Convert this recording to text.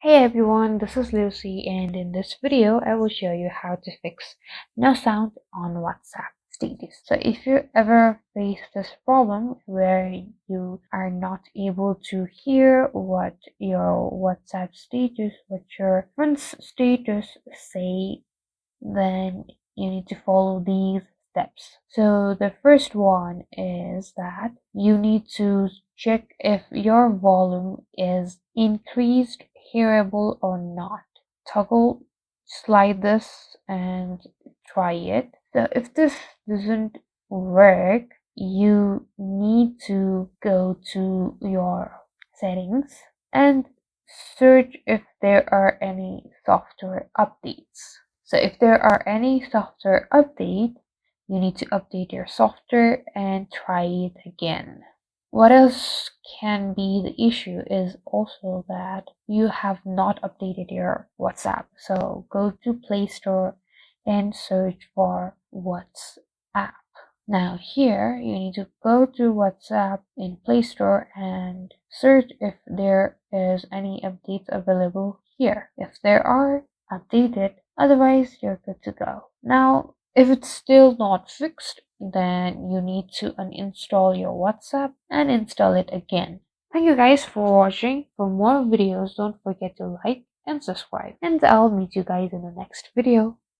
Hey everyone, this is Lucy, and in this video I will show you how to fix no sound on WhatsApp status. So if you ever face this problem where you are not able to hear what your WhatsApp status, what your friend's status say, then you need to follow these steps. So the first one is that you need to check if your volume is increased, hearable or not. Toggle, slide this and try it. So if this doesn't work, you need to go to your settings and search if there are any software updates. So if there are any software update, you need to update your software and try it again. What else can be the issue is also that you have not updated your WhatsApp. So go to Play Store and search for WhatsApp. Now here you need to go to WhatsApp in Play Store and search if there is any updates available here. If there are, update it. Otherwise, you're good to go. Now, if it's still not fixed, then you need to uninstall your WhatsApp and install it again. Thank you guys for watching. For more videos, don't forget to like and subscribe. And I'll meet you guys in the next video.